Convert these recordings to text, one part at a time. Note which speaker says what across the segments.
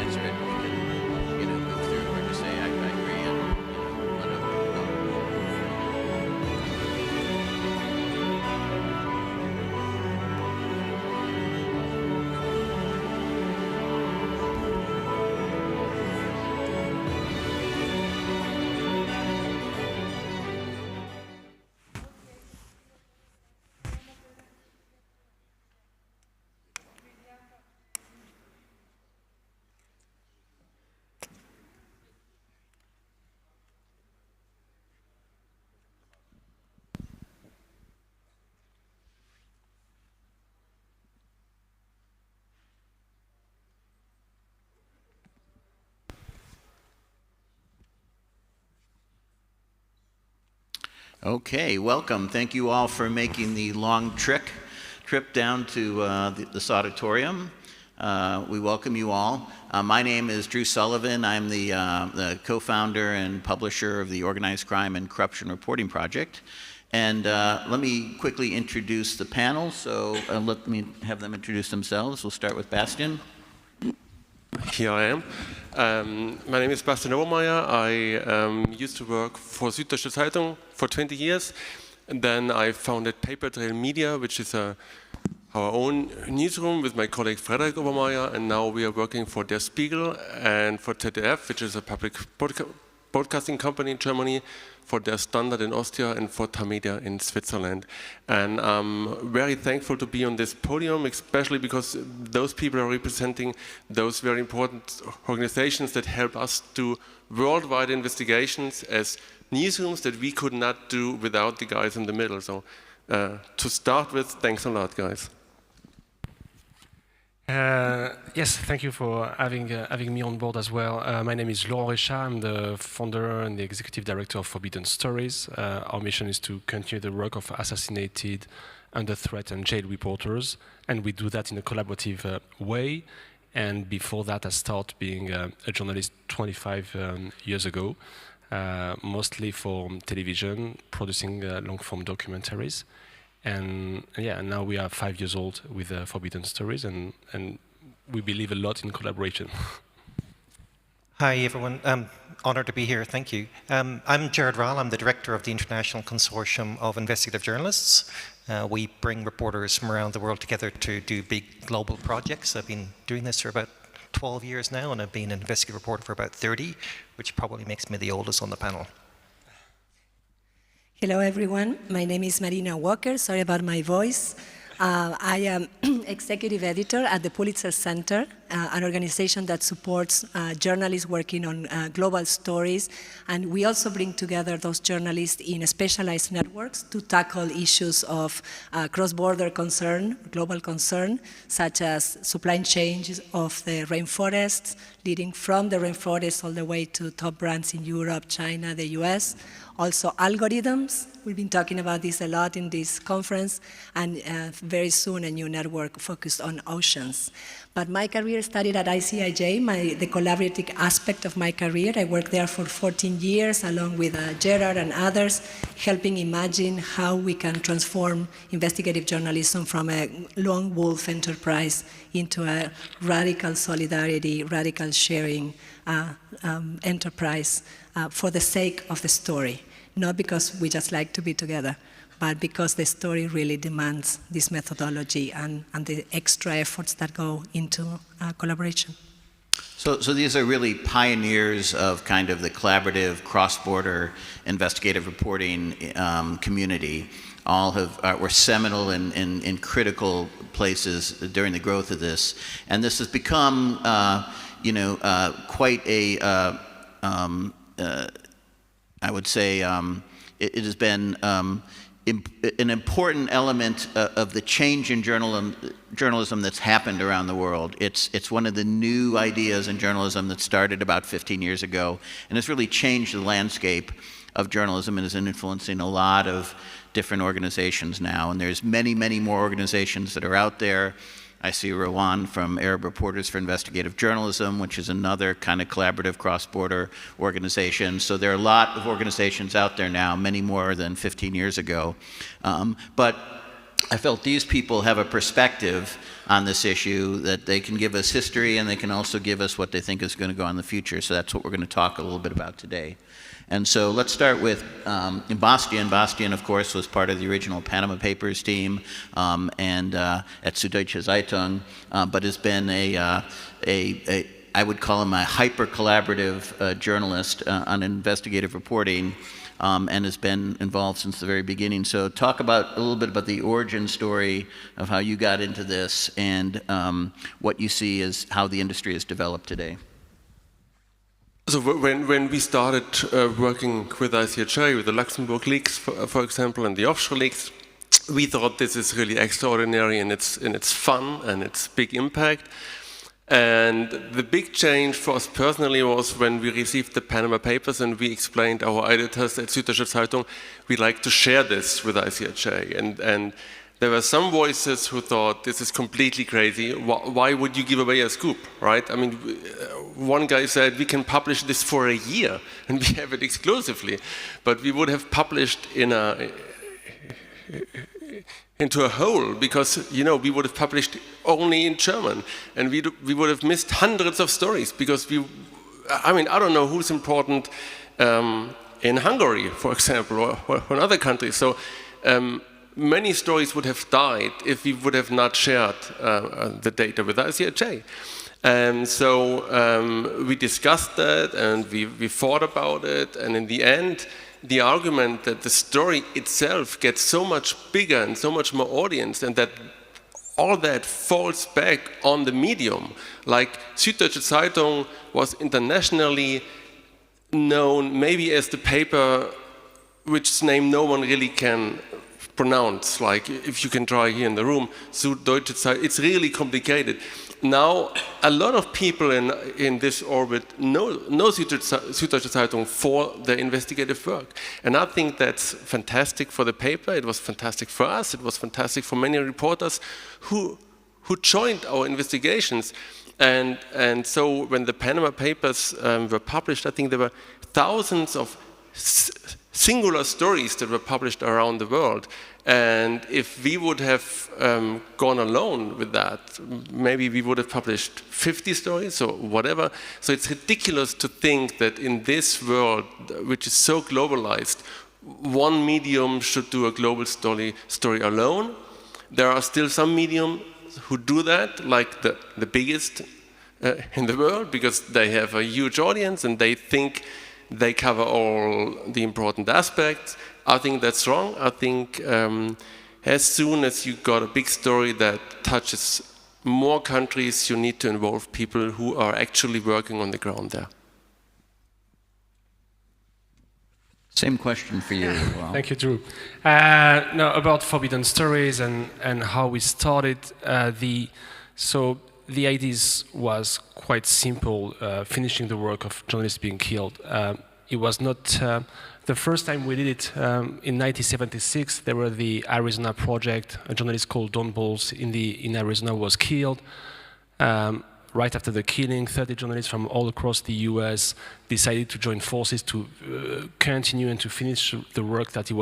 Speaker 1: answer it. We can go through or just say I agree and let other people know. Okay, welcome. Thank you all for making the long trip down to this auditorium. We welcome you all. My name is Drew Sullivan. I'm the co-founder and publisher of the Organized Crime and Corruption Reporting Project. And let me quickly introduce the panel. So let me have them introduce themselves. We'll start with Bastian.
Speaker 2: Here I am. My name is Bastian Obermayer. I used to work for Süddeutsche Zeitung for 20 years. And then I founded Paper Trail Media, which is our own newsroom with my colleague Frederick Obermayer. And now we are working for Der Spiegel and for ZDF, which is a public broadcasting company in Germany, for Der Standard in Austria, and for Tamedia in Switzerland. And I'm very thankful to be on this podium, especially because those people are representing those very important organizations that help us do worldwide investigations as newsrooms that we could not do without the guys in the middle. So to start with, thanks a lot, guys.
Speaker 3: Yes, thank you for having me on board as well. My name is Laurent Richard. I'm the founder and the executive director of Forbidden Stories. Our mission is to continue the work of assassinated, under threat, and jailed reporters, and we do that in a collaborative way. And before that, I started being a journalist 25 years ago, mostly for television, producing long-form documentaries. And yeah, now we are 5 years old with Forbidden Stories, and we believe a lot in collaboration.
Speaker 4: Hi, everyone. Honored to be here. Thank you. I'm Gerard Ryle. I'm the director of the International Consortium of Investigative Journalists. We bring reporters from around the world together to do big global projects. I've been doing this for about 12 years now, and I've been an investigative reporter for about 30, which probably makes me the oldest on the panel.
Speaker 5: Hello, everyone. My name is Marina Walker. Sorry about my voice. I am executive editor at the Pulitzer Center, an organization that supports journalists working on global stories. And we also bring together those journalists in specialized networks to tackle issues of cross-border concern, global concern, such as supply chains of the rainforests, leading from the rainforest all the way to top brands in Europe, China, the US. Also algorithms. We've been talking about this a lot in this conference, and very soon a new network focused on oceans. But my career started at ICIJ, the collaborative aspect of my career. I worked there for 14 years along with Gerard and others, helping imagine how we can transform investigative journalism from a lone wolf enterprise into a radical solidarity, radical sharing enterprise for the sake of the story. Not because we just like to be together, but because the story really demands this methodology and the extra efforts that go into collaboration.
Speaker 1: So these are really pioneers of kind of the collaborative cross-border investigative reporting community. All were seminal in critical places during the growth of this. And this has become, quite a, I would say, it has been an important element of the change in journalism that's happened around the world. It's one of the new ideas in journalism that started about 15 years ago, and it's really changed the landscape of journalism and is influencing a lot of different organizations now. And there's many, many more organizations that are out there. I see Rowan from Arab Reporters for Investigative Journalism, which is another kind of collaborative cross-border organization. So there are a lot of organizations out there now, many more than 15 years ago. But I felt these people have a perspective on this issue that they can give us history and they can also give us what they think is going to go on in the future. So that's what we're going to talk a little bit about today. And so let's start with Bastian. Bastian, of course, was part of the original Panama Papers team and at Süddeutsche Zeitung, but has been I would call him a hyper-collaborative journalist on investigative reporting. And has been involved since the very beginning. So talk about a little bit about the origin story of how you got into this and what you see as how the industry has developed today.
Speaker 2: So when we started working with ICHA, with the Luxembourg leaks, for example, and the offshore leaks, we thought this is really extraordinary in its fun and its big impact. And the big change for us personally was when we received the Panama Papers and we explained our editors at Süddeutsche Zeitung, we'd like to share this with ICHA. And there were some voices who thought this is completely crazy. Why would you give away a scoop, right? I mean, one guy said we can publish this for a year and we have it exclusively, but we would have published into a hole because, you know, we would have published only in German and we would have missed hundreds of stories because I mean, I don't know who's important in Hungary, for example, or in other countries. So many stories would have died if we would have not shared the data with ICHA. And so we discussed that and we thought about it, and in the end, the argument that the story itself gets so much bigger and so much more audience, and that all that falls back on the medium. Like Süddeutsche Zeitung was internationally known maybe as the paper which name no one really can pronounce. Like if you can try here in the room, Süddeutsche Zeitung, it's really complicated. Now, a lot of people in this orbit know Süddeutsche Zeitung for their investigative work. And I think that's fantastic for the paper, it was fantastic for us, it was fantastic for many reporters who joined our investigations. And so when the Panama Papers were published, I think there were thousands of singular stories that were published around the world. And if we would have gone alone with that, maybe we would have published 50 stories or whatever. So it's ridiculous to think that in this world, which is so globalized, one medium should do a global story alone. There are still some mediums who do that, like the biggest in the world, because they have a huge audience and they think they cover all the important aspects. I think that's wrong. I think as soon as you got a big story that touches more countries, you need to involve people who are actually working on the ground there.
Speaker 1: Same question for you as well.
Speaker 3: Thank you, Drew. Now about Forbidden Stories and how we started. The idea was quite simple, finishing the work of journalists being killed. It was not the first time we did it. In 1976, there were the Arizona Project. A journalist called Don Bowles in Arizona was killed. Right after the killing, 30 journalists from all across the US decided to join forces to continue and to finish the work that he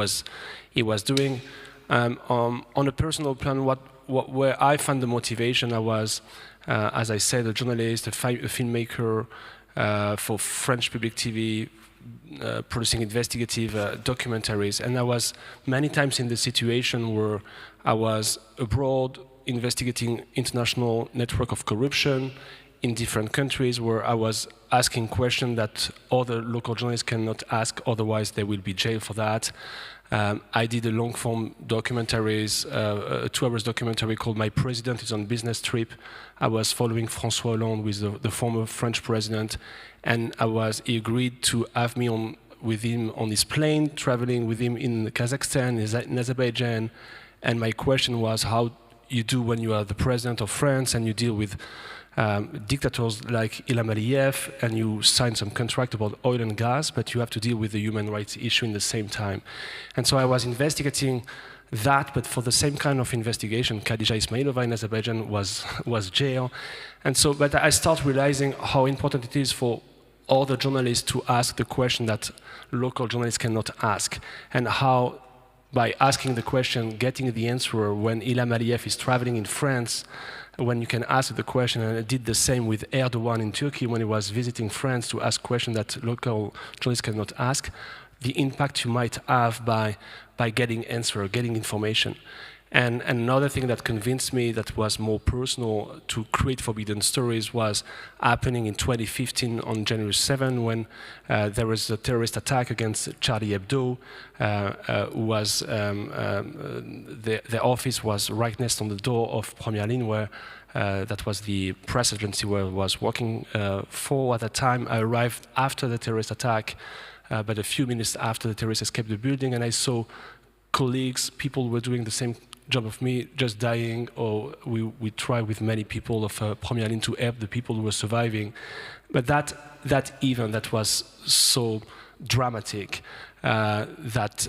Speaker 3: was doing. On a personal plan, where I found the motivation, I was, as I said, a journalist, a filmmaker for French public TV, producing investigative documentaries. And I was many times in the situation where I was abroad investigating international network of corruption in different countries, where I was asking questions that other local journalists cannot ask, otherwise they will be jailed for that. I did a long-form documentaries, a 2-hour documentary called My President is on Business Trip. I was following François Hollande with the former French president, and he agreed to have me with him on his plane, traveling with him in Kazakhstan, in Azerbaijan. And my question was how you do when you are the president of France and you deal with dictators like Ilham Aliyev, and you sign some contract about oil and gas, but you have to deal with the human rights issue in the same time. And so I was investigating that, but for the same kind of investigation, Khadija Ismailova in Azerbaijan was jailed. And so, but I start realizing how important it is for all the journalists to ask the question that local journalists cannot ask, and how by asking the question, getting the answer when Ilham Aliyev is traveling in France, when you can ask the question, and I did the same with Erdogan in Turkey when he was visiting France to ask questions that local journalists cannot ask, the impact you might have by getting answer, getting information. And another thing that convinced me that was more personal to create Forbidden Stories was happening in 2015 on January 7 when there was a terrorist attack against Charlie Hebdo, who was, their office was right next on the door of Première Ligne, where that was the press agency where I was working for at the time. I arrived after the terrorist attack, but a few minutes after the terrorists escaped the building, and I saw colleagues, people who were doing the same job of me, just dying, or we tried with many people of Première Ligne to help the people who were surviving. But that event that was so dramatic, that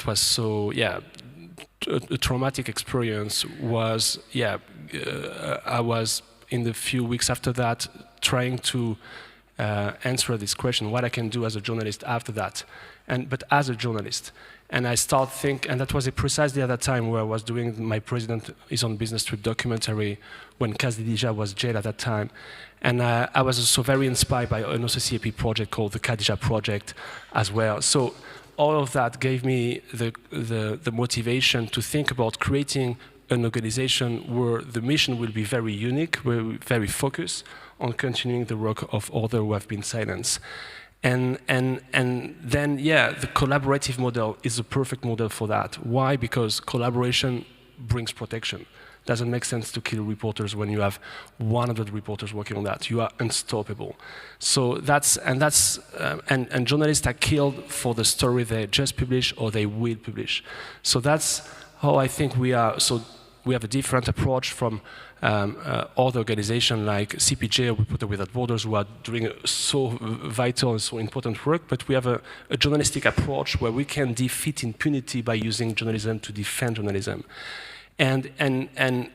Speaker 3: was so, a traumatic experience was, I was in the few weeks after that trying to answer this question, what I can do as a journalist after that, but as a journalist. And I started thinking, and that was precisely at that time where I was doing my President is on Business Trip documentary when Khadija was jailed at that time. And I was also very inspired by an OCCRP project called the Khadija Project as well. So all of that gave me the motivation to think about creating an organization where the mission will be very unique, very focused on continuing the work of others who have been silenced. And then, the collaborative model is a perfect model for that. Why? Because collaboration brings protection. Doesn't make sense to kill reporters when you have 100 reporters working on that. You are unstoppable. So and journalists are killed for the story they just publish or they will publish. So that's how I think we are. So we have a different approach from other organizations like CPJ or Reporters Without Borders, who are doing so vital and so important work, but we have a journalistic approach where we can defeat impunity by using journalism to defend journalism. And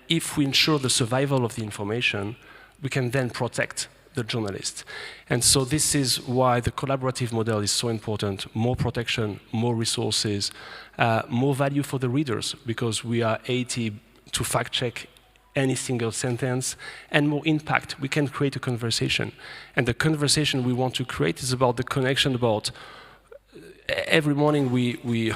Speaker 3: if we ensure the survival of the information, we can then protect the journalist. And so this is why the collaborative model is so important. More protection, more resources, more value for the readers, because we are able to fact check any single sentence, and more impact. We can create a conversation. And the conversation we want to create is about the connection about every morning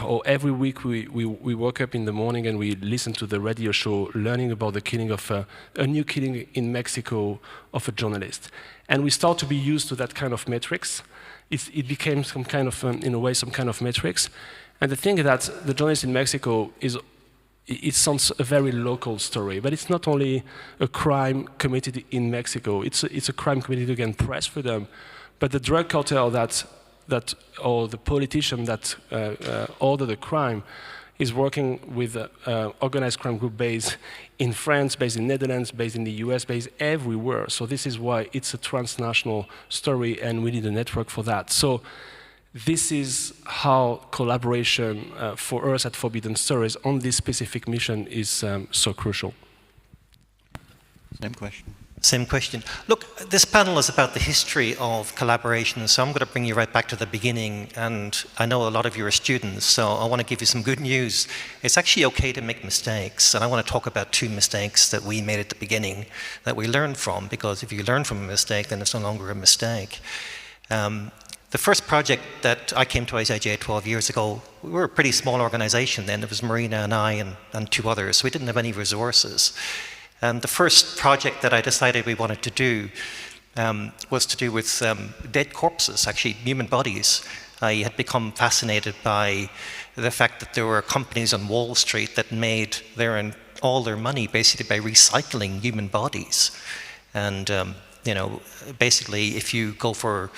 Speaker 3: or every week we wake up in the morning and we listen to the radio show learning about the killing of a new killing in Mexico of a journalist. And we start to be used to that kind of metrics. It became some kind of, in a way, some kind of metrics. And the thing is that the journalist in Mexico it sounds a very local story, but it's not only a crime committed in Mexico. It's a crime committed against press freedom, but the drug cartel or the politician that ordered the crime is working with organized crime group based in France, based in Netherlands, based in the US, based everywhere. So this is why it's a transnational story, and we need a network for that. So this is how collaboration for us at Forbidden Stories on this specific mission is so crucial.
Speaker 1: Same question.
Speaker 4: Same question. Look, this panel is about the history of collaboration, so I'm going to bring you right back to the beginning, and I know a lot of you are students, so I want to give you some good news. It's actually okay to make mistakes, and I want to talk about 2 mistakes that we made at the beginning that we learned from, because if you learn from a mistake, then it's no longer a mistake. The first project that I came to ICIJ 12 years ago, we were a pretty small organization then. It was Marina and I and 2 others, so we didn't have any resources. And the first project that I decided we wanted to do was to do with dead corpses, actually human bodies. I had become fascinated by the fact that there were companies on Wall Street that made all their money basically by recycling human bodies. And basically if you go for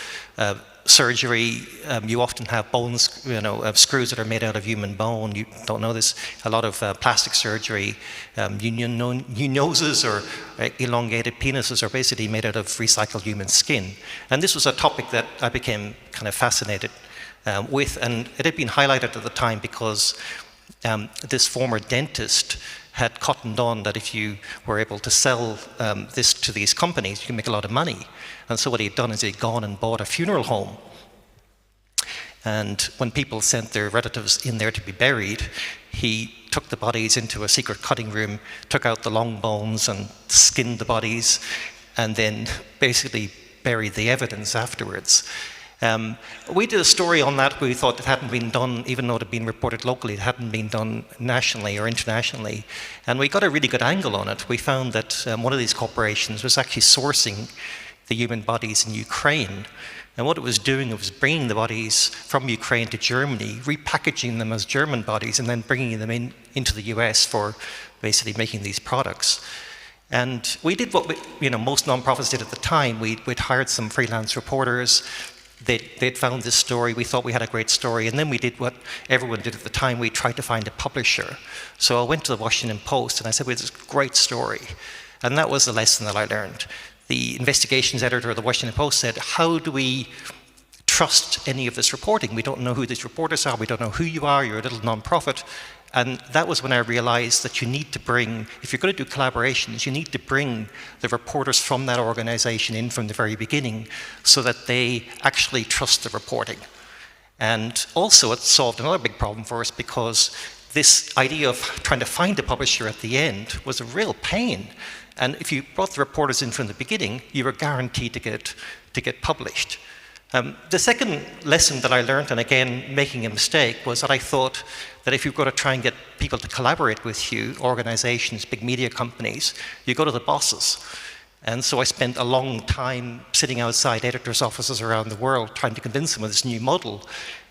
Speaker 4: surgery, you often have bones, screws that are made out of human bone. You don't know this. A lot of plastic surgery, new noses or elongated penises are basically made out of recycled human skin. And this was a topic that I became kind of fascinated with, and it had been highlighted at the time because this former dentist had cottoned on that if you were able to sell this to these companies, you can make a lot of money. And so what he'd done is he'd gone and bought a funeral home. And when people sent their relatives in there to be buried, he took the bodies into a secret cutting room, took out the long bones and skinned the bodies, and then basically buried the evidence afterwards. We did a story on that. We thought it hadn't been done, even though it had been reported locally, it hadn't been done nationally or internationally. And we got a really good angle on it. We found that one of these corporations was actually sourcing the human bodies in Ukraine. And what it was doing, it was bringing the bodies from Ukraine to Germany, repackaging them as German bodies, and then bringing them into the US for basically making these products. And we did what most nonprofits did at the time. We'd hired some freelance reporters. They'd found this story. We thought we had a great story. And then we did what everyone did at the time. We tried to find a publisher. So I went to the Washington Post and I said, well, this is a great story. And that was the lesson that I learned. The investigations editor of the Washington Post said, how do we trust any of this reporting? We don't know who these reporters are. We don't know who you are. You're a little nonprofit. And that was when I realized that you need to bring, if you're going to do collaborations, you need to bring the reporters from that organization in from the very beginning so that they actually trust the reporting. And also it solved another big problem for us because this idea of trying to find a publisher at the end was a real pain. And if you brought the reporters in from the beginning, you were guaranteed to get published. The second lesson that I learned, and again, making a mistake, was that I thought that if you're going to try and get people to collaborate with you, organizations, big media companies, you go to the bosses. And so I spent a long time sitting outside editors' offices around the world trying to convince them of this new model.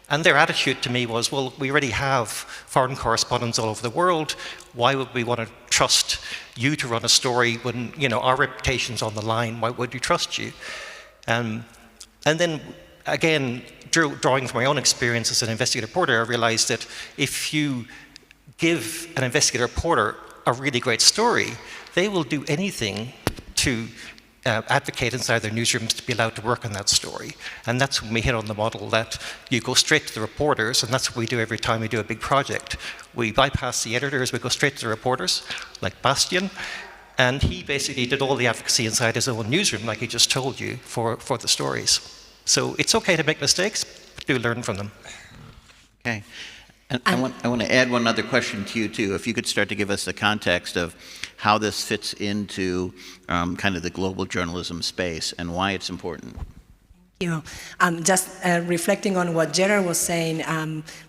Speaker 4: And their attitude to me was, well, we already have foreign correspondents all over the world. Why would we want to trust you to run a story when our reputation's on the line? Why would we trust you? And then, again, drawing from my own experience as an investigative reporter, I realized that if you give an investigative reporter a really great story, they will do anything to advocate inside their newsrooms to be allowed to work on that story. And that's when we hit on the model that you go straight to the reporters, and that's what we do every time we do a big project. We bypass the editors, we go straight to the reporters, like Bastian, and he basically did all the advocacy inside his own newsroom, like he just told you, for the stories. So it's okay to make mistakes, but do learn from them.
Speaker 1: Okay. And I want to add one other question to you, too. If you could start to give us the context of how this fits into kind of the global journalism space and why it's important.
Speaker 5: You. Just reflecting on what Gerard was saying,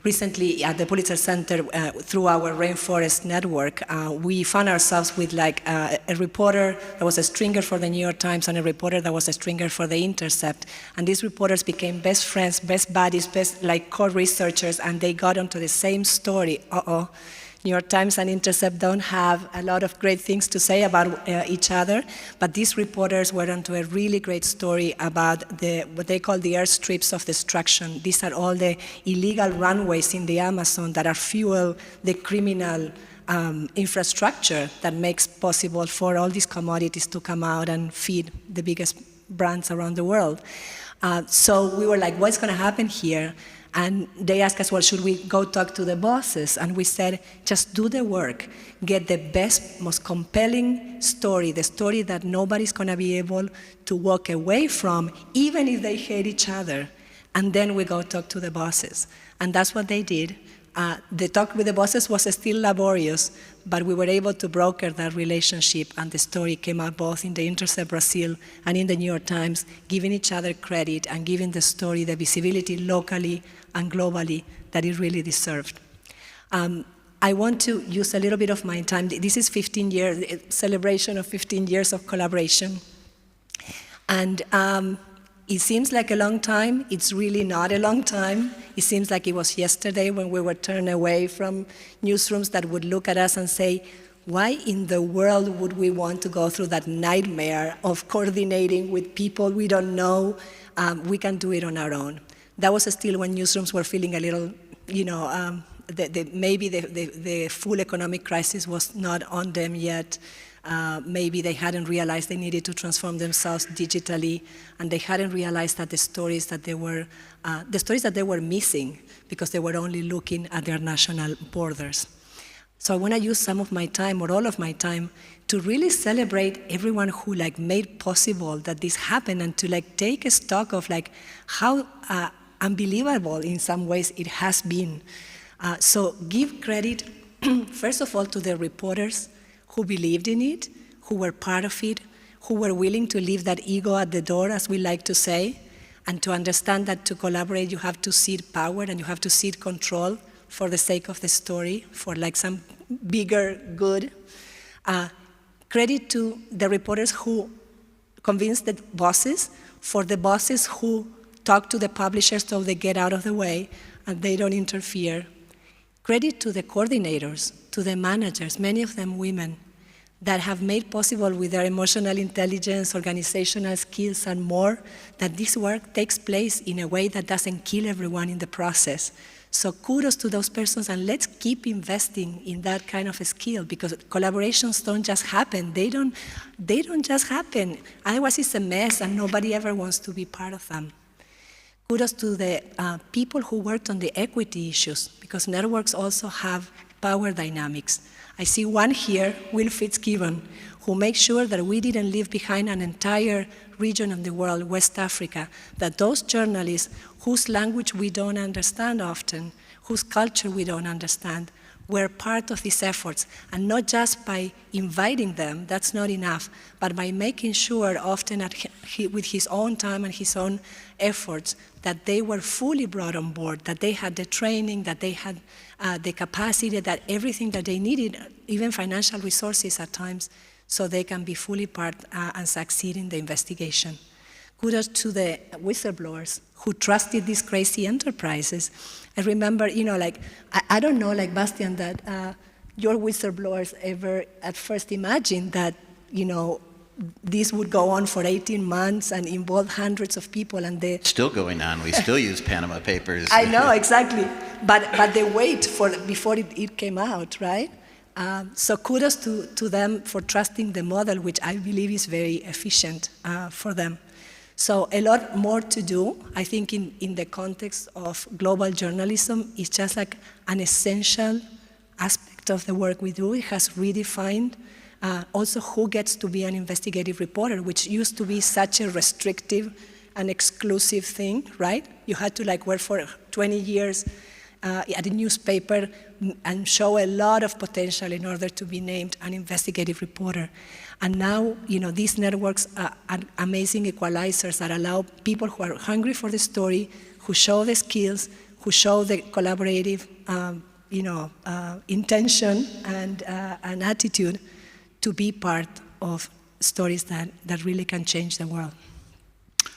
Speaker 5: recently at the Pulitzer Center, through our Rainforest Network, we found ourselves with like a reporter that was a stringer for the New York Times and a reporter that was a stringer for The Intercept. And these reporters became best friends, best buddies, best like co-researchers, and they got onto the same story. New York Times and Intercept don't have a lot of great things to say about each other, but these reporters were onto a really great story about what they call the airstrips of destruction. These are all the illegal runways in the Amazon that are fuel the criminal infrastructure that makes possible for all these commodities to come out and feed the biggest brands around the world. So we were like, what's going to happen here? And they asked us, well, should we go talk to the bosses? And we said, just do the work. Get the best, most compelling story, the story that nobody's going to be able to walk away from, even if they hate each other. And then we go talk to the bosses. And that's what they did. The talk with the bosses was still laborious, but we were able to broker that relationship, and the story came out both in The Intercept Brazil and in the New York Times, giving each other credit and giving the story the visibility locally and globally that it really deserved. I want to use a little bit of my time. This is 15 years, celebration of 15 years of collaboration. And it seems like a long time. It's really not a long time. It seems like it was yesterday when we were turned away from newsrooms that would look at us and say, why in the world would we want to go through that nightmare of coordinating with people we don't know? We can do it on our own. That was still when newsrooms were feeling a little, maybe the full economic crisis was not on them yet. Maybe they hadn't realized they needed to transform themselves digitally, and they hadn't realized that the stories that they were missing because they were only looking at their national borders. So I want to use some of my time, or all of my time, to really celebrate everyone who made possible that this happened, and to take a stock of how unbelievable in some ways it has been. So give credit, first of all, to the reporters who believed in it, who were part of it, who were willing to leave that ego at the door, as we like to say, and to understand that to collaborate you have to cede power and you have to cede control for the sake of the story, for like some bigger good. Credit to the reporters who convinced the bosses, for the bosses who talk to the publishers so they get out of the way and they don't interfere. Credit to the coordinators, to the managers, many of them women, that have made possible with their emotional intelligence, organizational skills, and more, that this work takes place in a way that doesn't kill everyone in the process. So kudos to those persons, and let's keep investing in that kind of a skill, because collaborations don't just happen. They don't just happen. Otherwise it's a mess and nobody ever wants to be part of them. Kudos to the people who worked on the equity issues, because networks also have power dynamics. I see one here, Will Fitzgibbon, who makes sure that we didn't leave behind an entire region of the world, West Africa, that those journalists whose language we don't understand often, whose culture we don't understand, were part of these efforts, and not just by inviting them, that's not enough, but by making sure often with his own time and his own efforts that they were fully brought on board, that they had the training, that they had the capacity, that everything that they needed, even financial resources at times, so they can be fully part and succeed in the investigation. Kudos to the whistleblowers who trusted these crazy enterprises. I remember, I don't know, like Bastian, that your whistleblowers ever at first imagined that, this would go on for 18 months and involve hundreds of people, and they...
Speaker 1: Still going on. We still use Panama Papers.
Speaker 5: I know, exactly. But they wait before it came out, right? So kudos to them for trusting the model, which I believe is very efficient for them. So a lot more to do. I think in the context of global journalism, it's just like an essential aspect of the work we do. It has redefined also who gets to be an investigative reporter, which used to be such a restrictive and exclusive thing, right? You had to work for 20 years at a newspaper and show a lot of potential in order to be named an investigative reporter. And now, these networks are amazing equalizers that allow people who are hungry for the story, who show the skills, who show the collaborative, intention and attitude to be part of stories that really can change the world.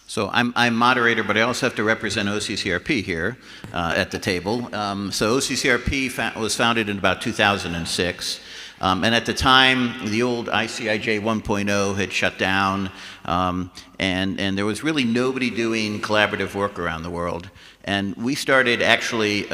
Speaker 1: So I'm moderator, but I also have to represent OCCRP here at the table. So OCCRP was founded in about 2006. And at the time, the old ICIJ 1.0 had shut down, and there was really nobody doing collaborative work around the world. And we started actually,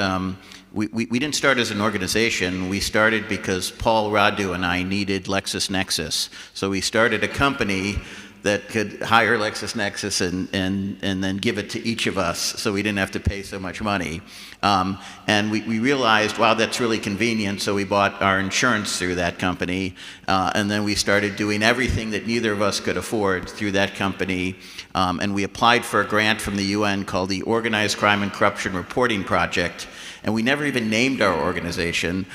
Speaker 1: we didn't start as an organization. We started because Paul Radu and I needed LexisNexis. So we started a company that could hire LexisNexis and then give it to each of us so we didn't have to pay so much money. And we realized, wow, that's really convenient, so we bought our insurance through that company, and then we started doing everything that neither of us could afford through that company, and we applied for a grant from the UN called the Organized Crime and Corruption Reporting Project, and we never even named our organization.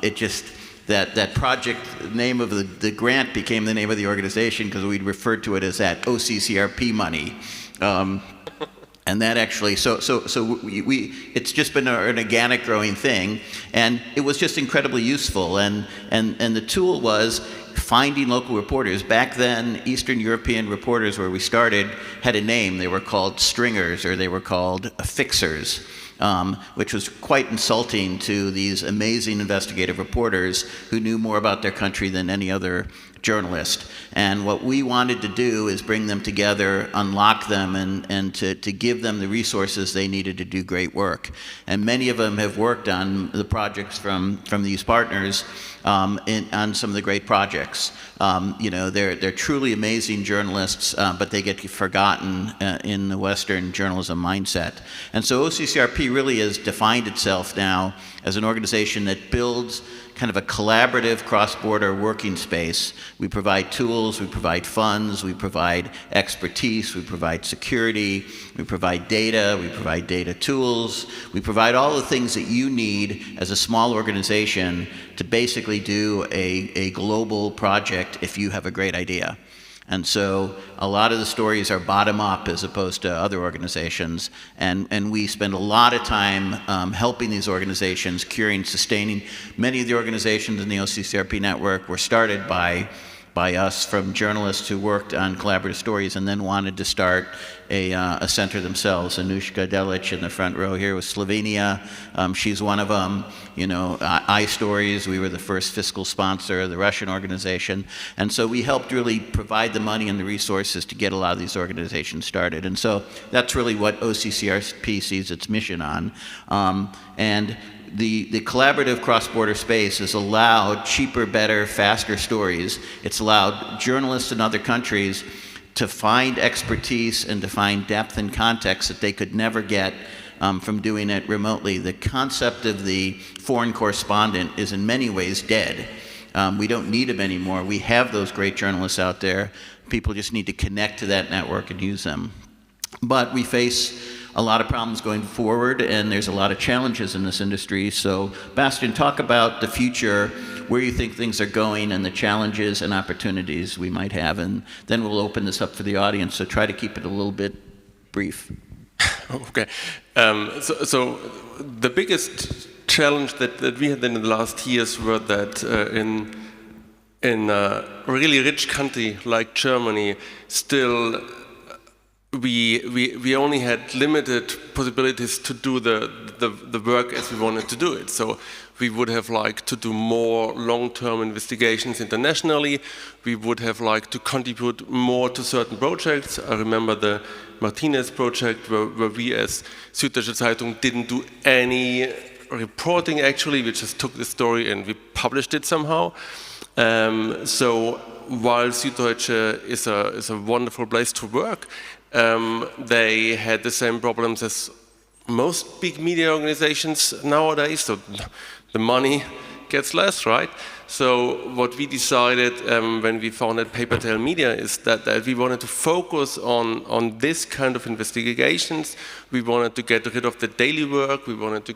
Speaker 1: It just... That project name of the grant became the name of the organization because we'd referred to it as that OCCRP money. And that actually, it's just been an organic growing thing, and it was just incredibly useful. And the tool was finding local reporters. Back then, Eastern European reporters, where we started, had a name. They were called stringers, or they were called fixers. Which was quite insulting to these amazing investigative reporters who knew more about their country than any other journalist. And what we wanted to do is bring them together, unlock them, and to give them the resources they needed to do great work. And many of them have worked on the projects from these partners on some of the great projects. They're truly amazing journalists, but they get forgotten in the Western journalism mindset. And so OCCRP really has defined itself now as an organization that builds kind of a collaborative cross-border working space. We provide tools, we provide funds, we provide expertise, we provide security, we provide data tools, we provide all the things that you need as a small organization to basically do a global project if you have a great idea. And so a lot of the stories are bottom-up as opposed to other organizations, and we spend a lot of time helping these organizations, curing, sustaining. Many of the organizations in the OCCRP network were started by us from journalists who worked on collaborative stories and then wanted to start a center themselves. Anushka Delic in the front row here with Slovenia. She's one of them. You know, iStories, we were the first fiscal sponsor of the Russian organization. And so we helped really provide the money and the resources to get a lot of these organizations started. And so that's really what OCCRP sees its mission on. And the collaborative cross-border space has allowed cheaper, better, faster stories. It's allowed journalists in other countries to find expertise and to find depth and context that they could never get from doing it remotely. The concept of the foreign correspondent is in many ways dead. We don't need them anymore. We have those great journalists out there. People just need to connect to that network and use them. But we face a lot of problems going forward, and there's a lot of challenges in this industry. So, Bastian, talk about the future, where you think things are going, and the challenges and opportunities we might have, and then we'll open this up for the audience, so try to keep it a little bit brief.
Speaker 2: Okay. So the biggest challenge that we had in the last years were that in a really rich country like Germany, still we only had limited possibilities to do the work as we wanted to do it. So we would have liked to do more long-term investigations internationally. We would have liked to contribute more to certain projects. I remember the Martinez project where we as Süddeutsche Zeitung didn't do any reporting actually. We just took the story and we published it somehow. So while Süddeutsche is a wonderful place to work, they had the same problems as most big media organizations nowadays, so the money gets less, right? So what we decided when we founded Paper Trail Media is that we wanted to focus on this kind of investigations. We wanted to get rid of the daily work. We wanted to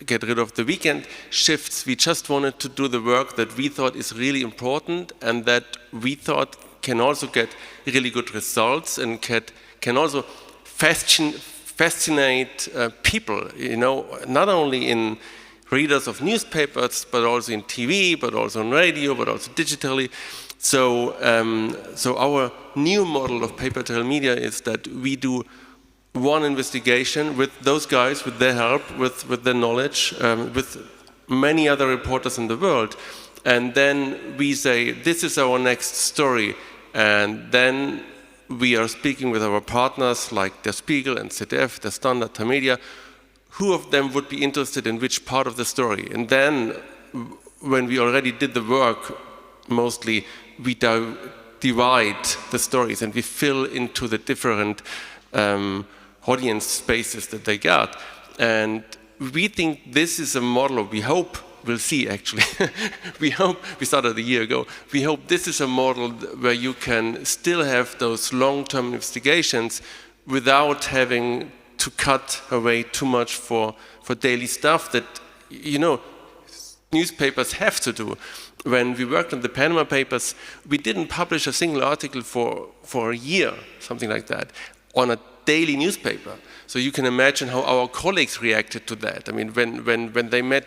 Speaker 2: get rid of the weekend shifts. We just wanted to do the work that we thought is really important and that we thought can also get really good results and can also fascinate people, you know, not only in readers of newspapers, but also in TV, but also on radio, but also digitally. So, so our new model of Paper Trail Media is that we do one investigation with those guys, with their help, with their knowledge, with many other reporters in the world. And then we say, this is our next story. And then we are speaking with our partners like Der Spiegel and ZDF, Der Standard, Tamedia, who of them would be interested in which part of the story. And then when we already did the work, mostly we divide the stories and we fill into the different audience spaces that they got. And we think this is a model, we hope, we'll see actually, we started a year ago, we hope this is a model where you can still have those long-term investigations without having to cut away too much for daily stuff that, you know, newspapers have to do. When we worked on the Panama Papers, we didn't publish a single article for a year, something like that, on a daily newspaper. So you can imagine how our colleagues reacted to that. I mean, when they met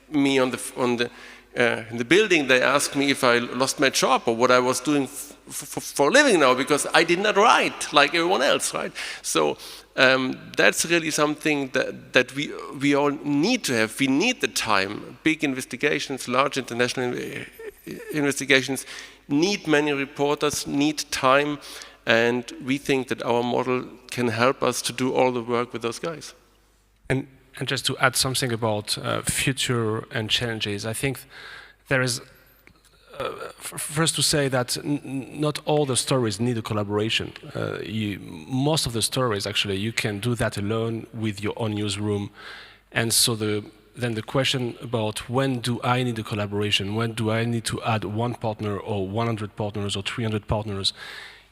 Speaker 2: me in the building, they asked me if I lost my job or what I was doing for a living now, because I did not write like everyone else, right? So that's really something that we all need to have. We need the time. Big investigations, large international investigations need many reporters, need time, and we think that our model can help us to do all the work with those guys.
Speaker 3: And just to add something about future and challenges, I think there is, first to say that not all the stories need a collaboration. Most of the stories, actually, you can do that alone with your own newsroom. And so the then the question about when do I need a collaboration, when do I need to add one partner or 100 partners or 300 partners,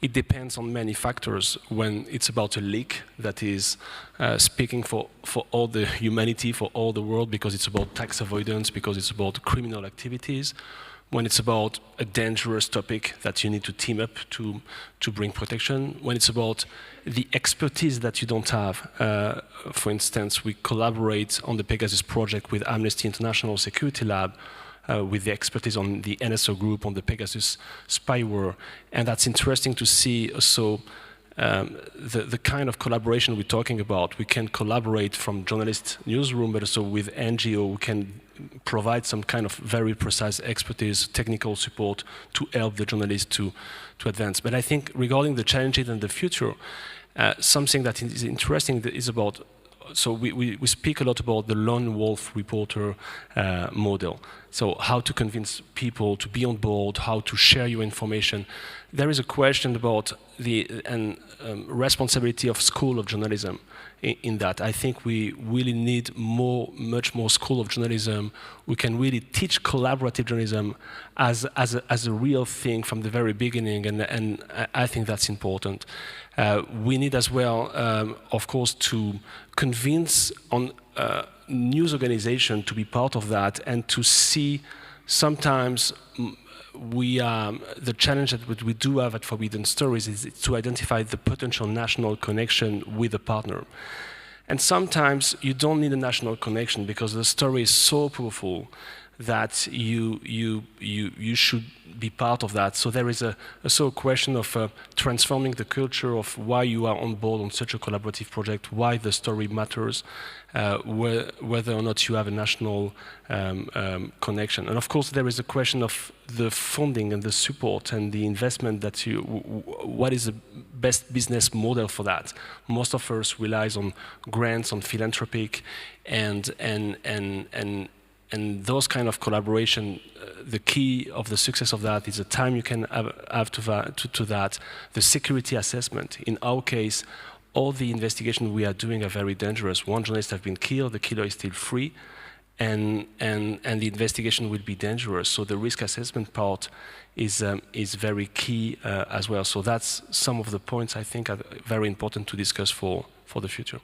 Speaker 3: it depends on many factors. When it's about a leak that is speaking for all the humanity, for all the world, because it's about tax avoidance, because it's about criminal activities, when it's about a dangerous topic that you need to team up to bring protection, when it's about the expertise that you don't have. For instance, we collaborate on the Pegasus project with Amnesty International Security Lab, with the expertise on the NSO group, on the Pegasus spyware. And that's interesting to see also the kind of collaboration we're talking about. We can collaborate from journalist newsroom, but also with NGO. We can provide some kind of very precise expertise, technical support to help the journalists to advance. But I think regarding the challenges and the future, something that is interesting is about, so we speak a lot about the lone wolf reporter model. So how to convince people to be on board, how to share your information. There is a question about the responsibility of school of journalism in that. I think we really need much more school of journalism. We can really teach collaborative journalism as a real thing from the very beginning, and I think that's important. We need as well, of course, to convince on news organization to be part of that and to see sometimes the challenge that we do have at Forbidden Stories is to identify the potential national connection with a partner. And sometimes you don't need a national connection because the story is so powerful that you should be part of that. So there is also a question of transforming the culture of why you are on board on such a collaborative project, why the story matters, whether or not you have a national connection. And of course, there is a question of the funding and the support and the investment that what is the best business model for that? Most of us relies on grants, on philanthropic, and those kind of collaboration, the key of the success of that is the time you can have to that, the security assessment. In our case, all the investigations we are doing are very dangerous. One journalist has been killed, the killer is still free, and the investigation will be dangerous. So the risk assessment part is very key as well. So that's some of the points I think are very important to discuss for the future.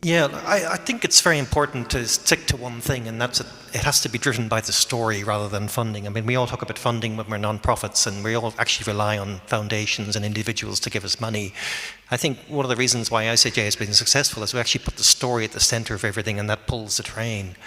Speaker 4: Yeah, I think it's very important to stick to one thing, and that's it has to be driven by the story rather than funding. I mean, we all talk about funding when we're non-profits, and we all actually rely on foundations and individuals to give us money. I think one of the reasons why ICJ has been successful is we actually put the story at the center of everything, and that pulls the train.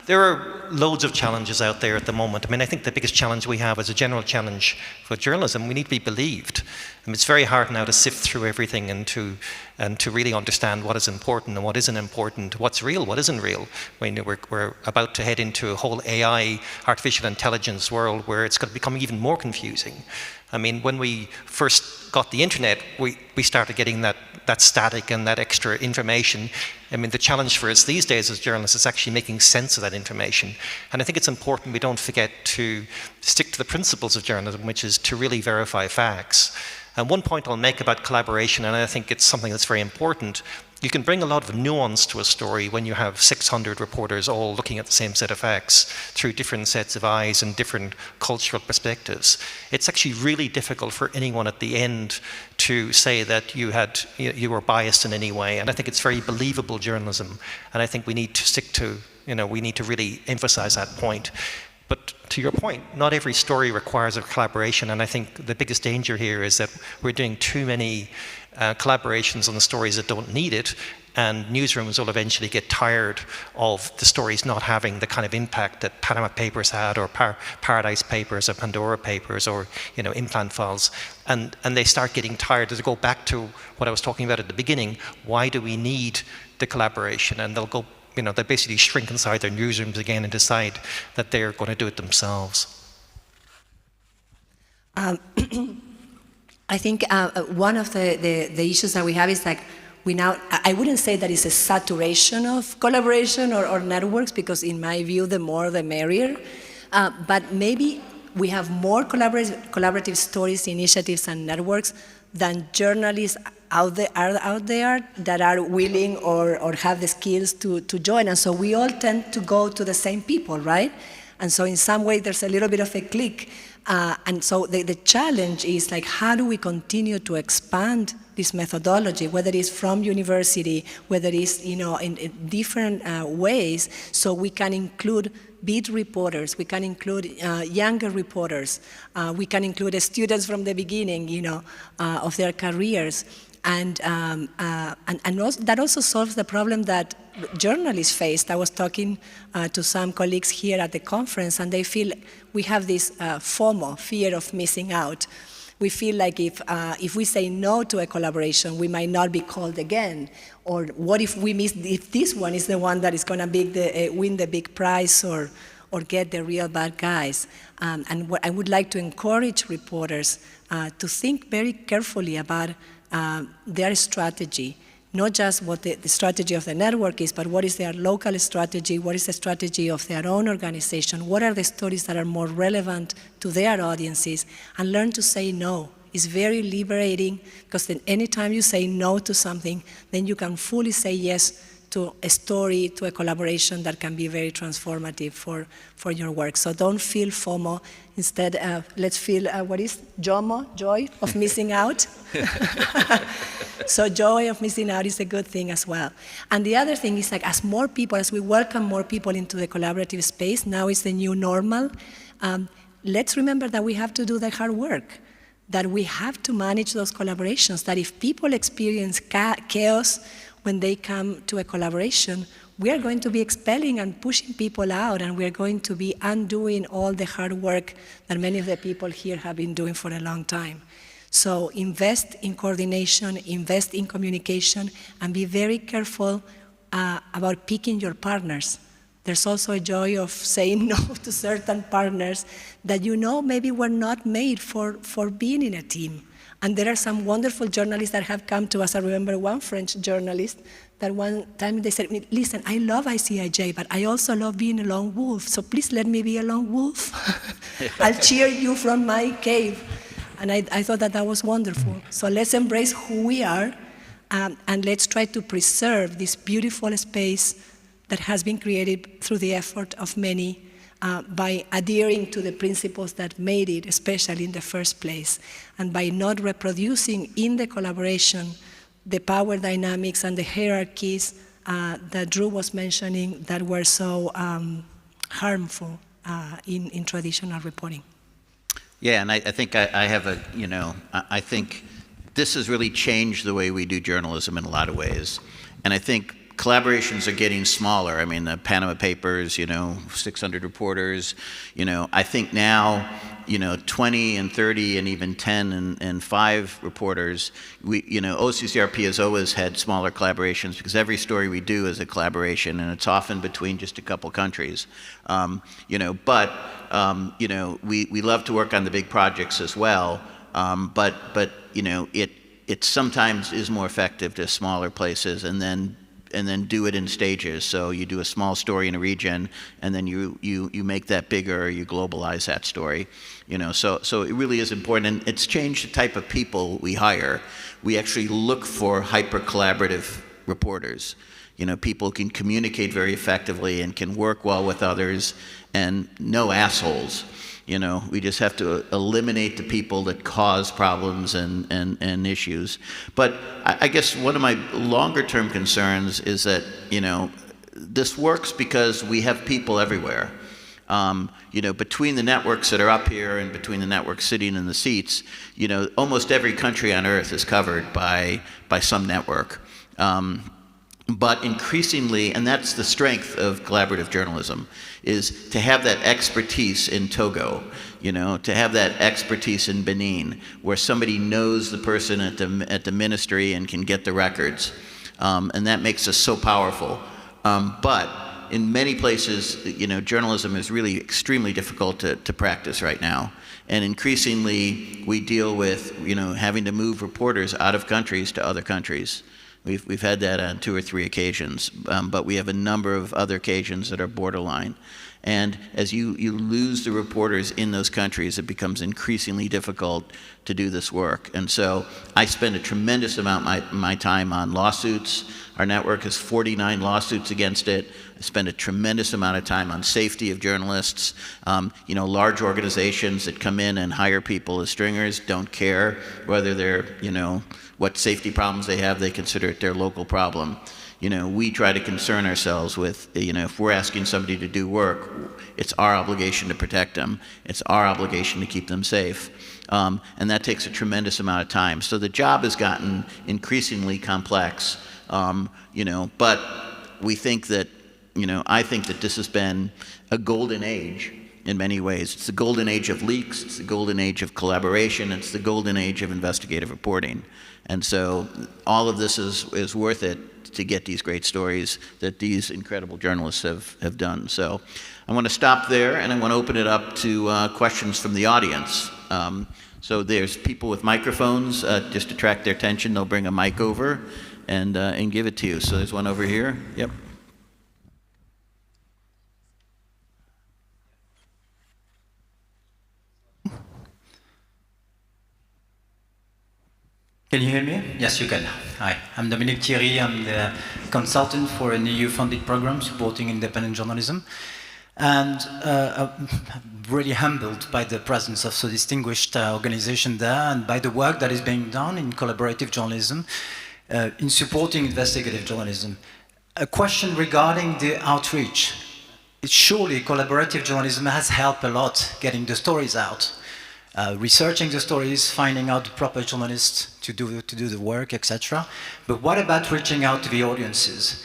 Speaker 4: There are loads of challenges out there at the moment. I mean, I think the biggest challenge we have is a general challenge for journalism. We need to be believed. I mean, it's very hard now to sift through everything and to really understand what is important and what isn't important, what's real, what isn't real. I mean, we're about to head into a whole AI, artificial intelligence world where it's going to become even more confusing. I mean, when we first got the internet, we started getting that static and that extra information. I mean, the challenge for us these days as journalists is actually making sense of that information. And I think it's important we don't forget to stick to the principles of journalism, which is to really verify facts. And one point I'll make about collaboration, and I think it's something that's very important, you can bring a lot of nuance to a story when you have 600 reporters all looking at the same set of facts through different sets of eyes and different cultural perspectives. It's actually really difficult for anyone at the end to say that you were biased in any way, and I think it's very believable journalism, and I think we need to stick to, we need to really emphasize that point. But to your point, not every story requires a collaboration, and I think the biggest danger here is that we're doing too many collaborations on the stories that don't need it, and newsrooms will eventually get tired of the stories not having the kind of impact that Panama Papers had, or Paradise Papers, or Pandora Papers, or implant files, and they start getting tired. To go back to what I was talking about at the beginning, why do we need the collaboration? And they'll go, they basically shrink inside their newsrooms again and decide that they're going to do it themselves.
Speaker 5: I think one of the issues that we have is like I wouldn't say that it's a saturation of collaboration or networks, because in my view, the more the merrier. But maybe we have more collaborative stories, initiatives, and networks than journalists out there that are willing or have the skills to join. And so we all tend to go to the same people, right? And so in some way there's a little bit of a clique. And so the challenge is like, how do we continue to expand this methodology, whether it's from university, whether it's in different ways, so we can include beat reporters, we can include younger reporters, we can include students from the beginning, of their careers. And also, that also solves the problem that journalists faced. I was talking to some colleagues here at the conference, and they feel we have this FOMO, fear of missing out. We feel like if we say no to a collaboration, we might not be called again. Or what if we miss, if this one is the one that is going to win the big prize or get the real bad guys? And what I would like to encourage reporters to think very carefully about their strategy, not just what the strategy of the network is, but what is their local strategy, what is the strategy of their own organization, what are the stories that are more relevant to their audiences, and learn to say no. It's very liberating, because then anytime you say no to something, then you can fully say yes to a story, to a collaboration that can be very transformative for your work. So don't feel FOMO. Instead, let's feel, what is JOMO, joy of missing out? So joy of missing out is a good thing as well. And the other thing is, like, as we welcome more people into the collaborative space, now is the new normal, let's remember that we have to do the hard work, that we have to manage those collaborations, that if people experience chaos when they come to a collaboration, we are going to be expelling and pushing people out, and we are going to be undoing all the hard work that many of the people here have been doing for a long time. So invest in coordination, invest in communication, and be very careful about picking your partners. There's also a joy of saying no to certain partners that maybe were not made for being in a team. And there are some wonderful journalists that have come to us. I remember one French journalist that one time they said, listen, I love ICIJ, but I also love being a lone wolf, so please let me be a lone wolf. I'll cheer you from my cave. And I thought that was wonderful. So let's embrace who we are, and let's try to preserve this beautiful space that has been created through the effort of many, by adhering to the principles that made it, especially in the first place, and by not reproducing in the collaboration the power dynamics and the hierarchies that Drew was mentioning that were so harmful in traditional reporting.
Speaker 1: Yeah, and I think I have I think this has really changed the way we do journalism in a lot of ways. And I think collaborations are getting smaller. I mean, the Panama Papers, 600 reporters. I think now, 20 and 30 and even 10 and 5 reporters. OCCRP has always had smaller collaborations because every story we do is a collaboration, and it's often between just a couple countries. We love to work on the big projects as well. It sometimes is more effective to smaller places, and then do it in stages. So you do a small story in a region, and then you make that bigger, or you globalize that story. So it really is important, and it's changed the type of people we hire. We actually look for hyper-collaborative reporters. People can communicate very effectively and can work well with others, and no assholes. We just have to eliminate the people that cause problems and issues. But I guess one of my longer-term concerns is that, this works because we have people everywhere. Between the networks that are up here and between the networks sitting in the seats, almost every country on Earth is covered by some network. But increasingly, and that's the strength of collaborative journalism, is to have that expertise in Togo, to have that expertise in Benin, where somebody knows the person at the ministry and can get the records. And that makes us so powerful. But in many places, journalism is really extremely difficult to practice right now. And increasingly, we deal with, having to move reporters out of countries to other countries. We've had that on 2 or 3 occasions, but we have a number of other occasions that are borderline. And as you lose the reporters in those countries, it becomes increasingly difficult to do this work. And so I spend a tremendous amount of my time on lawsuits. Our network has 49 lawsuits against it. I spend a tremendous amount of time on safety of journalists. You know, large organizations that come in and hire people as stringers don't care whether they're, you know, what safety problems they have. They consider it their local problem. You know, we try to concern ourselves with, you know, if we're asking somebody to do work, it's our obligation to protect them. It's our obligation to keep them safe. And that takes a tremendous amount of time. So the job has gotten increasingly complex, you know, but we think that, you know, I think that this has been a golden age in many ways. It's the golden age of leaks, it's the golden age of collaboration, it's the golden age of investigative reporting. And so all of this is worth it to get these great stories that these incredible journalists have done. So I want to stop there, and I want to open it up to questions from the audience. So there's people with microphones. Just to attract their attention, they'll bring a mic over and give it to you. So there's one over here. Yep.
Speaker 6: Can you hear me? Yes, you can. Hi, I'm Dominique Thierry. I'm the consultant for an EU-funded program supporting independent journalism. And I'm really humbled by the presence of so distinguished organization there and by the work that is being done in collaborative journalism, in supporting investigative journalism. A question regarding the outreach. Surely collaborative journalism has helped a lot getting the stories out. Researching the stories, finding out the proper journalists to do the work, etc. But what about reaching out to the audiences?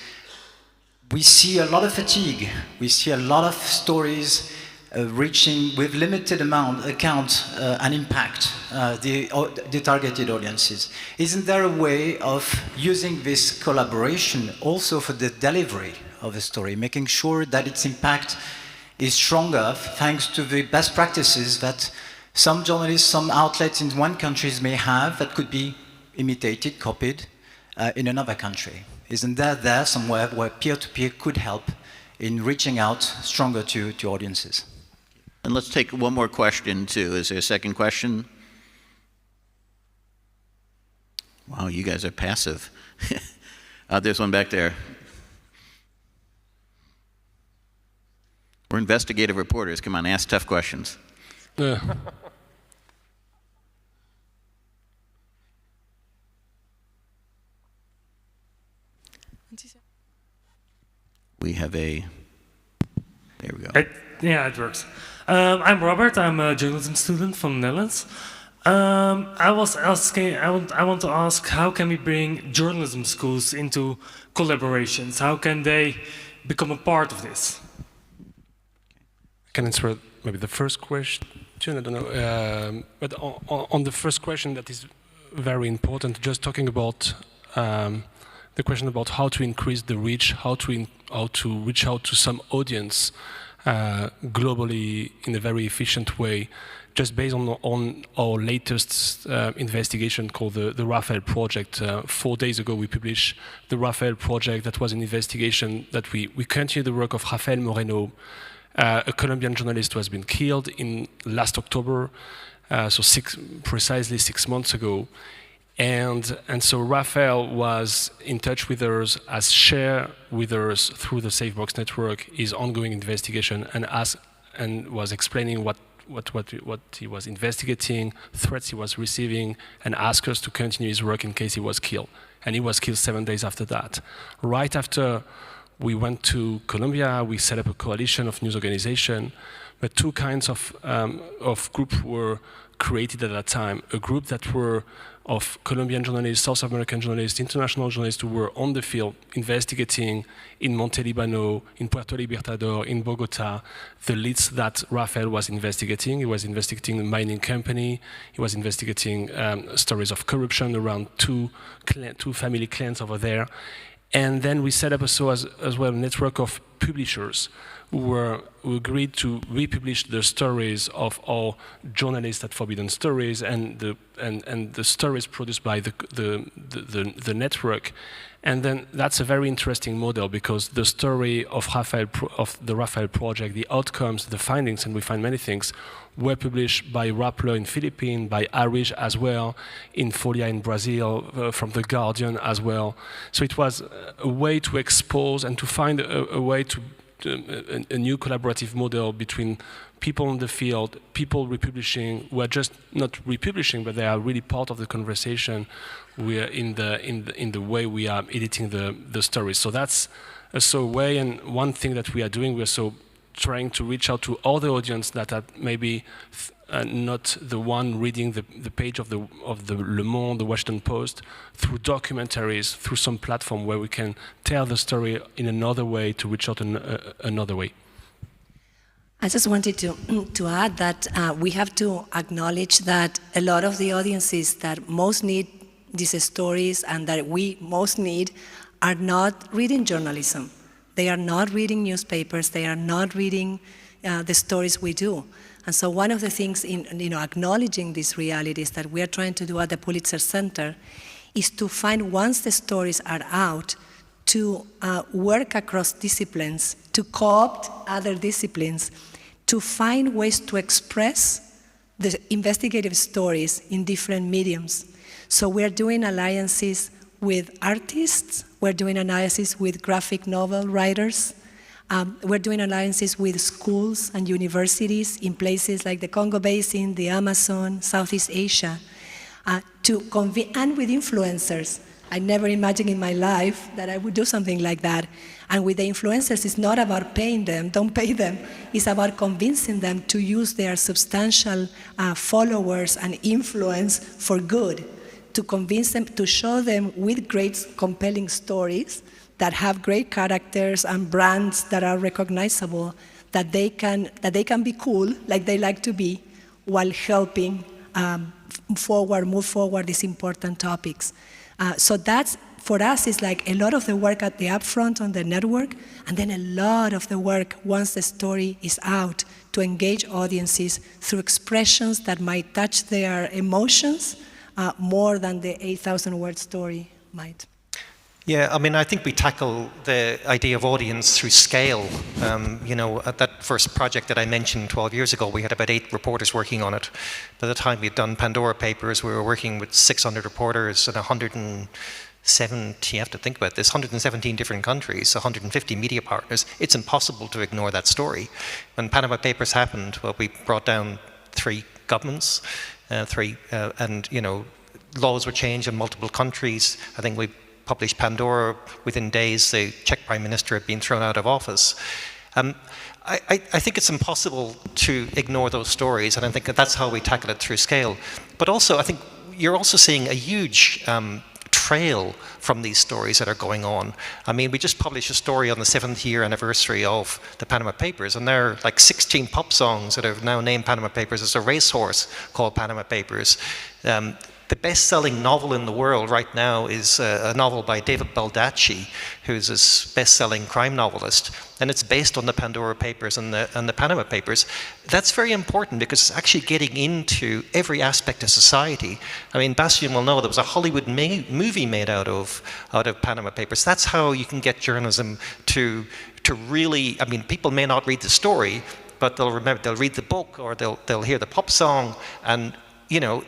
Speaker 6: We see a lot of fatigue. We see a lot of stories reaching with limited account and impact the targeted audiences. Isn't there a way of using this collaboration also for the delivery of a story, making sure that its impact is stronger thanks to the best practices that some journalists, some outlets in one country may have that could be imitated, copied in another country? Isn't there somewhere where peer-to-peer could help in reaching out stronger to audiences?
Speaker 1: And let's take one more question too. Is there a second question? Wow, you guys are passive. There's one back there. We're investigative reporters. Come on, ask tough questions. We have a, there we go.
Speaker 7: Yeah, it works. I'm Robert, I'm a journalism student from the Netherlands. I want to ask, how can we bring journalism schools into collaborations? How can they become a part of this?
Speaker 3: I can answer maybe the first question, I don't know. But on the first question, that is very important, just talking about the question about how to increase the reach, how to reach out to some audience globally in a very efficient way, just based on our latest investigation called the Raphael Project. 4 days ago we published the Raphael Project. That was an investigation that we continued the work of Rafael Moreno, a Colombian journalist who has been killed in last October, so precisely 6 months ago. And so Raphael was in touch with us, has shared with us through the SafeBox network his ongoing investigation, and was explaining what he was investigating, threats he was receiving, and asked us to continue his work in case he was killed. And he was killed 7 days after that. Right after we went to Colombia, we set up a coalition of news organizations, but two kinds of groups were created at that time. A group that were of Colombian journalists, South American journalists, international journalists who were on the field investigating in Monte Libano, in Puerto Libertador, in Bogota, the leads that Raphael was investigating. He was investigating a mining company. He was investigating stories of corruption around two family clans over there. And then we set up as well a network of publishers who agreed to republish the stories of our journalists at Forbidden Stories and the stories produced by the network. And then that's a very interesting model, because the story of the Raphael project, the outcomes, the findings, and we find many things, were published by Rappler in Philippines, by Irish as well, in Folha in Brazil, from The Guardian as well. So it was a way to expose and to find a way to a new collaborative model between people in the field, people republishing, who are just not republishing, but they are really part of the conversation. We are in the way we are editing the stories. So that's a way, and one thing that we are doing, we are so trying to reach out to other audience that are maybe not the one reading the page of the Le Monde, the Washington Post, through documentaries, through some platform where we can tell the story in another way, to reach out in another way.
Speaker 5: I just wanted to add that we have to acknowledge that a lot of the audiences that most need these stories and that we most need are not reading journalism. They are not reading newspapers. They are not reading the stories we do. And so one of the things in acknowledging these realities that we are trying to do at the Pulitzer Center is to find, once the stories are out, to work across disciplines, to co-opt other disciplines, to find ways to express the investigative stories in different mediums. So we're doing alliances with artists, we're doing alliances with graphic novel writers, we're doing alliances with schools and universities in places like the Congo Basin, the Amazon, Southeast Asia, and with influencers. I never imagined in my life that I would do something like that. And with the influencers, it's not about paying them, don't pay them. It's about convincing them to use their substantial followers and influence for good, to convince them, to show them with great compelling stories that have great characters and brands that are recognizable, that they can be cool, like they like to be, while helping move forward these important topics. So that's, for us, is like a lot of the work at the upfront on the network, and then a lot of the work once the story is out to engage audiences through expressions that might touch their emotions more than the 8,000-word story might.
Speaker 4: Yeah, I mean, I think we tackle the idea of audience through scale. At that first project that I mentioned 12 years ago, we had about 8 reporters working on it. By the time we'd done Pandora Papers, we were working with 600 reporters and 170, you have to think about this, 117 different countries, 150 media partners. It's impossible to ignore that story. When Panama Papers happened, well, we brought down 3 governments, laws were changed in multiple countries. I think we published Pandora. Within days, the Czech Prime Minister had been thrown out of office. I think it's impossible to ignore those stories, and I think that's how we tackle it, through scale. But also, I think you're also seeing a huge trail from these stories that are going on. I mean, we just published a story on the 7th year anniversary of the Panama Papers, and there are like 16 pop songs that have now named Panama Papers. There's a racehorse called Panama Papers. The best-selling novel in the world right now is a novel by David Baldacci, who's a best-selling crime novelist, and it's based on the Pandora Papers and the Panama Papers. That's very important because it's actually getting into every aspect of society. I mean, Bastian will know there was a Hollywood movie made out of Panama Papers. That's how you can get journalism to really, I mean, people may not read the story, but they'll read the book, or they'll hear the pop song, and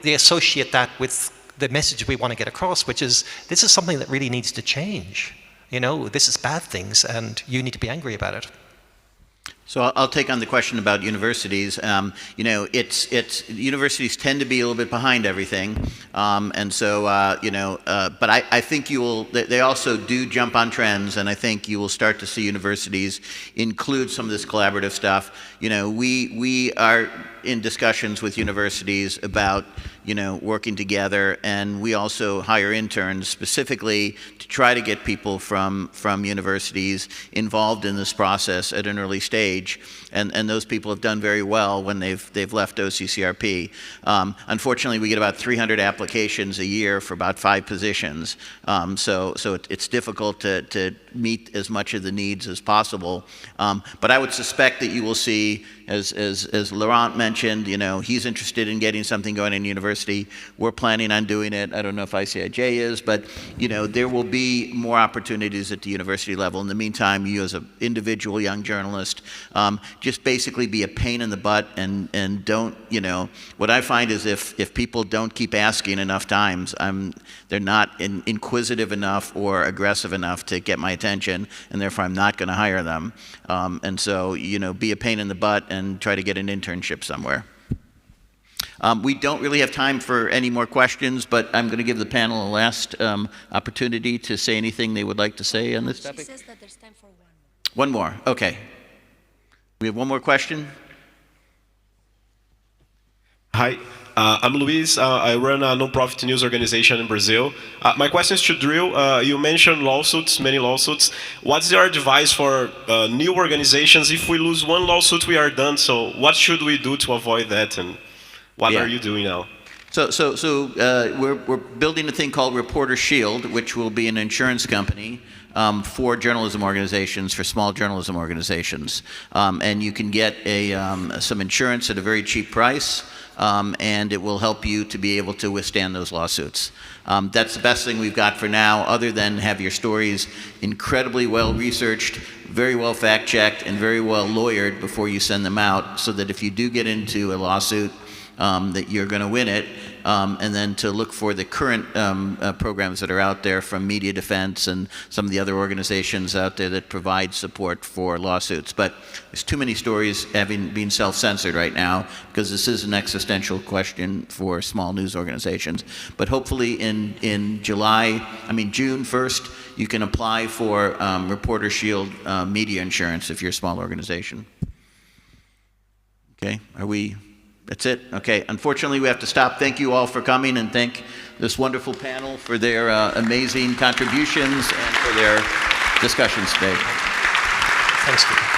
Speaker 4: they associate that with the message we want to get across, which is, this is something that really needs to change. This is bad things, and you need to be angry about it.
Speaker 1: So I'll take on the question about universities. Universities tend to be a little bit behind everything, but I think they also do jump on trends, and I think you will start to see universities include some of this collaborative stuff. We are in discussions with universities about, working together, and we also hire interns specifically to try to get people from universities involved in this process at an early stage, and those people have done very well when they've left OCCRP. Unfortunately, we get about 300 applications a year for about 5 positions, so it's difficult to meet as much of the needs as possible. But I would suspect that you will see, as Laurent mentioned, he's interested in getting something going in university. We're planning on doing it. I don't know if ICIJ is, but there will be more opportunities at the university level. In the meantime, you as an individual young journalist, just basically be a pain in the butt and don't, what I find is if people don't keep asking enough times, they're not inquisitive enough or aggressive enough to get my attention, and therefore I'm not going to hire them. And so, be a pain in the butt and try to get an internship somewhere. We don't really have time for any more questions, but I'm going to give the panel a last opportunity to say anything they would like to say on this topic.
Speaker 5: She says that there's time for one.
Speaker 1: One more, okay. We have one more question.
Speaker 8: Hi, I'm Luis. I run a non-profit news organization in Brazil. My question is to Drill. You mentioned lawsuits, many lawsuits. What's your advice for new organizations? If we lose one lawsuit, we are done. So what should we do to avoid that? And what are you doing now?
Speaker 1: So we're building a thing called Reporter Shield, which will be an insurance company for journalism organizations, for small journalism organizations. And you can get some insurance at a very cheap price, and it will help you to be able to withstand those lawsuits. That's the best thing we've got for now, other than have your stories incredibly well researched, very well fact-checked, and very well lawyered before you send them out, so that if you do get into a lawsuit, that you're going to win it, and then to look for the current programs that are out there from Media Defense and some of the other organizations out there that provide support for lawsuits. But there's too many stories being self-censored right now, because this is an existential question for small news organizations. But hopefully in June 1st, you can apply for Reporter Shield media insurance if you're a small organization. Okay, that's it? Okay, unfortunately we have to stop. Thank you all for coming, and thank this wonderful panel for their amazing contributions and for their discussions today.
Speaker 4: Thanks, Steve.